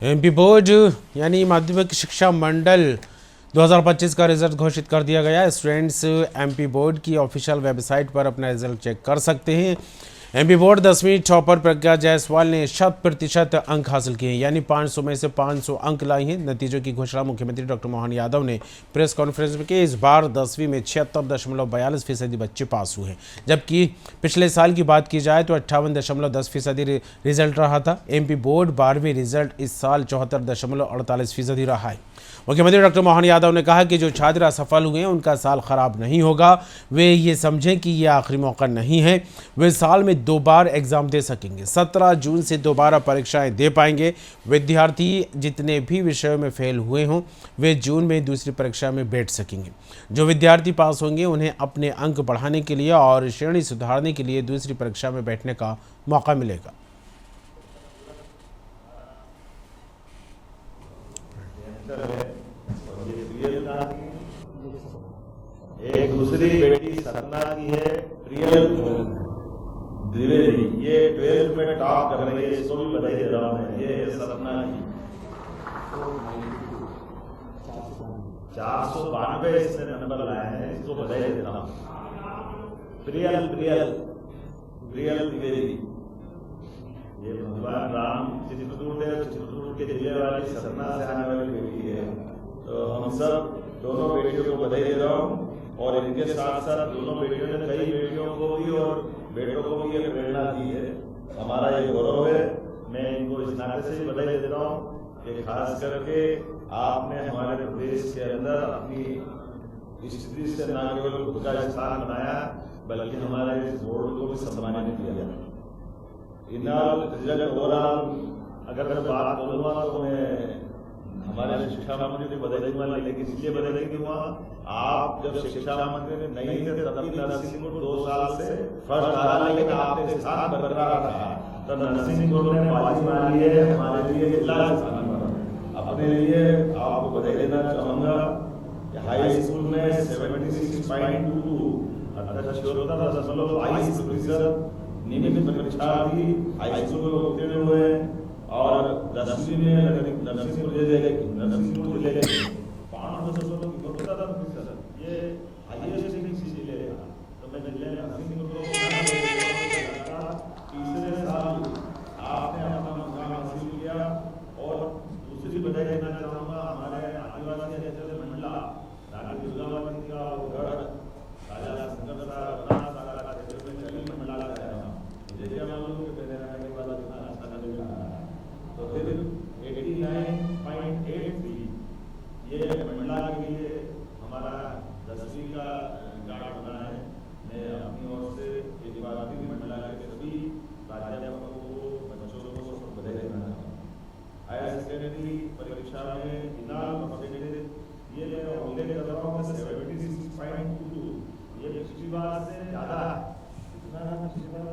MP board यानी माध्यमिक शिक्षा मंडल 2025 का रिजल्ट घोषित कर दिया गया। स्टूडेंट्स एमपी बोर्ड की ऑफिशियल वेबसाइट पर अपना रिजल्ट चेक कर सकते हैं। एमपी बोर्ड 10वीं टॉपर प्रज्ञा जायसवाल ने 100% अंक हासिल किए हैं, यानी 500 में से 500 अंक लाई हैं। नतीजों की घोषणा मुख्यमंत्री डॉक्टर मोहन यादव ने प्रेस कॉन्फ्रेंस में की। इस बार 10वीं में 76.42% बच्चे पास हुए हैं, जबकि पिछले साल की बात की जाए तो 58.10% रिजल्ट रहा था। एमपी बोर्ड 12वीं रिजल्ट इस साल 74.48% रहा है। मुख्यमंत्री डॉक्टर मोहन यादव ने कहा कि जो छात्र असफल हुए हैं उनका साल खराब नहीं होगा। वे ये समझें कि ये आखिरी मौका नहीं है। वे साल में 2 बार एग्जाम दे सकेंगे। 17 जून से दोबारा परीक्षाएं दे पाएंगे। विद्यार्थी जितने भी विषयों में फेल हुए हों वे जून में दूसरी परीक्षा में बैठ सकेंगे। जो विद्यार्थी पास होंगे उन्हें अपने अंक बढ़ाने के लिए और श्रेणी सुधारने के लिए दूसरी परीक्षा में बैठने का मौका मिलेगा। एक दूसरी बेटी सपना की है प्रियल द्विवेदी, ये 12th में टॉप कर रही है, इसको भी बधाई दे रहा हूं मैं। ये है सपना की 492 इसने नंबर लाए हैं, इसको बधाई दे रहा हूं। प्रियल प्रियल प्रियल द्विवेदी, ये भगवान राम चित्रकूट है, चित्रकूट के जिले वाली सपना से आने वाली बेटी है। तो हम सब दोनों बेटियों को बधाई दे रहा हूँ और इनके साथ साथ दोनों बेटियों ने कई बेटियों को भी और बेटों को भी ये प्रेरणा दी है। हमारा ये गौरव है। मैं इनको इस नाते से बधाई देता हूँ कि खास करके आपने हमारे प्रदेश के अंदर अपनी स्थिति से न केवल खुद का स्थान बनाया बल्कि हमारे इस बोर्ड को भी सम्मानित किया। इनऑल रिजल्ट ओवरऑल अगर मैं बात करूँगा तो मैं हमारे शिक्षा मंत्री को बधाई दूंगा, लेकिन इसलिए बधाई दूंगा आप जब शिक्षा मंत्री नहीं थे तब भी नरसिंहपुर 2 साल से फर्स्ट आ रहा, लेकिन आपके स्थान बरकरार रहा। तो नरसिंहपुर ने बाजी मारी है हमारे लिए जिला स्थान पर। अपने लिए आपको बधाई देना चाहूंगा। हाई स्कूल में 76.22 अर्थात 76.22% नियमित परीक्षार्थी हाई स्कूल में उत्तीर्ण हुए और 10वीं में नरसिंहपुर जिले के 5% ये हाईएस्ट जिले था। तो मैं जिले नरसिंहपुर को तीसरे साल आपने अपना मुकाम हासिल किया। और दूसरी बधाई देना चाहूँगा हमारे आदिवासी अंचल मंडला रानी दुर्गावती का गढ़ राजा शंकर सारा क्षेत्र में कई मंडला का मुझे मालूम कि पहले रहने के बाद इतना अच्छा नहीं रहा। तो फिर 89.83 ये मंडला के लिए हमारा 10वीं का रिकॉर्ड बना है। मैं अपनी ओर से एक बार भी मंडला के सभी प्राध्यापकों को बच्चों को बधाई देना चाहूँगा। हायर सेकेंडरी परीक्षा में इनाम परसेंटेज ये मैं उल्लेख कर रहा हूँ 76.22, ये पिछली बार से ज़्यादा कितना है पिछली बार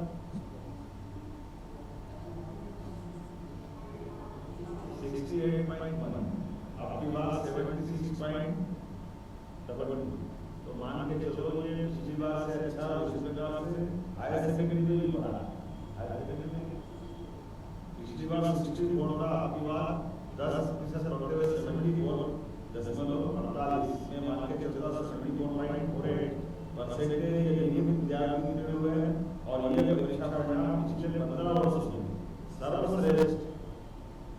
68.1, आपकी बात 76.22। तो मान के चलो ये पिछली बार से अच्छा उसी प्रकार से हायर सेकेंडरी में भी बढ़ा। हायर सेकेंडरी में पिछली बार 64 था, आपकी बात 10% बढ़ते हुए 74.48 में मान के चलता 74.48% ये नियमित विद्यार्थी जुड़े हुए हैं। और ये परीक्षा परिणाम पिछले 15 वर्षों में सर्वश्रेष्ठ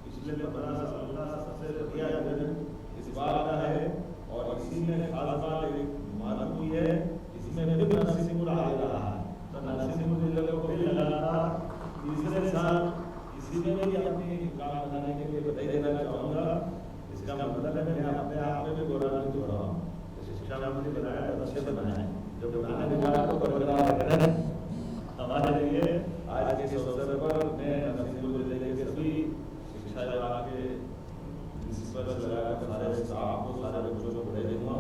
पिछले 15 साल का सबसे बढ़िया रिजल्ट इस बार का है। और इसी में खास बात एक मालूम हुई है, इसमें फिर नरसिंहपुर आ रहा है। तो नरसिंहपुर जिले को फिर लगातार तीसरे साल इसी में भी अपनी काम बनाने के लिए बधाई देना चाहूँगा। इसका मतलब है मैं अपने आप में भी गौरवान्वित हो रहा हूँ। शिक्षा मंत्री बनाया तो अच्छे बनाए, जो बनाने के बाद तो बरकरार रहे। हमारे लिए आज के इस अवसर पर मैं नरसिंहपुर जिले के सभी शिक्षा विभाग के प्रिंसिपल लगाकर सारे स्टाफ को सारे बच्चों को बधाई दूंगा।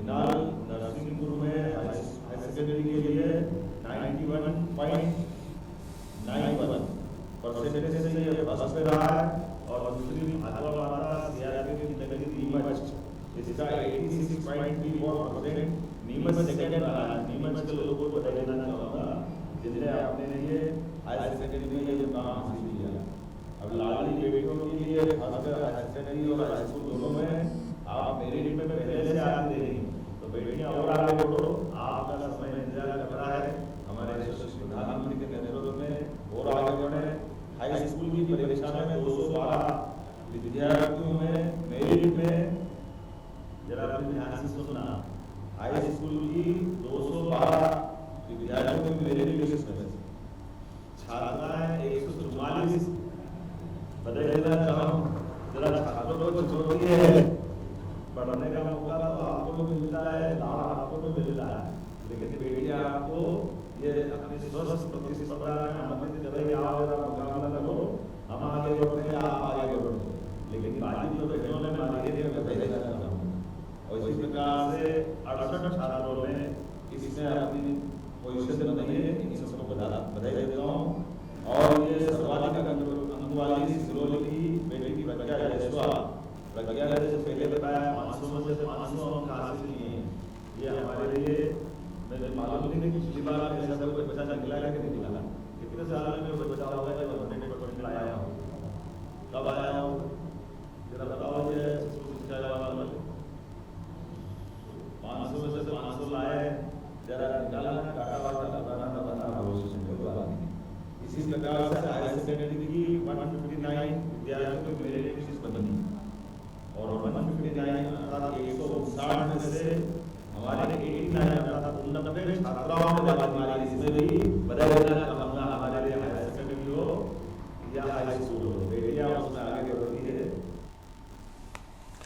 इनाल नरसिंहपुर में हायर सेकेंडरी के लिए 91.91% से ये फर्स्ट पे रहा है। और दूसरी भाजपा वाला सीआरपी की नगरी नीमच, इसका 86.34%। नीमच सेकेंड रहा है। नीमच के लोगों को बधाई देना चाहूँगा जिन्हें अपने लिए हायर सेकेंडरी में ये काम हासिल किया। अब लाडली बेटियों के लिए खासकर हायर सेकेंडरी और हाई स्कूल दोनों में आप मेरिट में पहले से आगे दे रही तो बेटियां और आगे बढ़ो। आपका समय इंतजार कर रहा है हमारे यशस्वी प्रधानमंत्री के नेतृत्व में और आगे बढ़े। हाई स्कूल की परीक्षा में 212 विद्यार्थियों में मेरिट में, जरा अपने ध्यान से सुनना, हाई स्कूल की 212 विद्यार्थियों में मेरिट लिस्ट में छात्राएं 144 बदलना चाहूँ। जरा छात्रों को चुनौती है, पढ़ने का मौका तो आपको भी मिलता है, लाभ आपको भी मिलता है, लेकिन बेटियां आपको ये अपनी स्वस्थ प्रतिस्पर्धा में आमंत्रित करेंगे, आओ जरा मुकाबला करो, हम आगे बढ़ते हैं, आप आगे बढ़ो। लेकिन बाकी तो बहनों ने मारी है, मैं बधाई देना चाहता हूँ। और इसी प्रकार से 68 छात्रों ने इसमें अपनी पोजीशन बनाई है, इन सबको बधाई देता हूँ। और ये सर्वाधिक अंक वाली सिरोल की बेटी प्रज्ञा जायसवाल, प्रज्ञा ने जैसे पहले बताया 500 में से 500 अंक हासिल किए हैं। ये हमारे लिए, मैं मालूम नहीं कि पिछली बार ऐसा कोई बच्चा निकला है कि नहीं निकला, कितने साल में कोई बच्चा होगा जब 100% आया हो, कब आया हो जरा बताओ। ये शिक्षा वाला 500 में से 500 लाए, जरा निकाला ना, टाटा वाला बताना भविष्य में होगा। इसी प्रकार से हायर सेकेंडरी की 159 विद्यार्थियों की मेरिट लिस्ट बनी और 159 अर्थात 159 में से हमारे 89 अर्थात 89 छात्राओं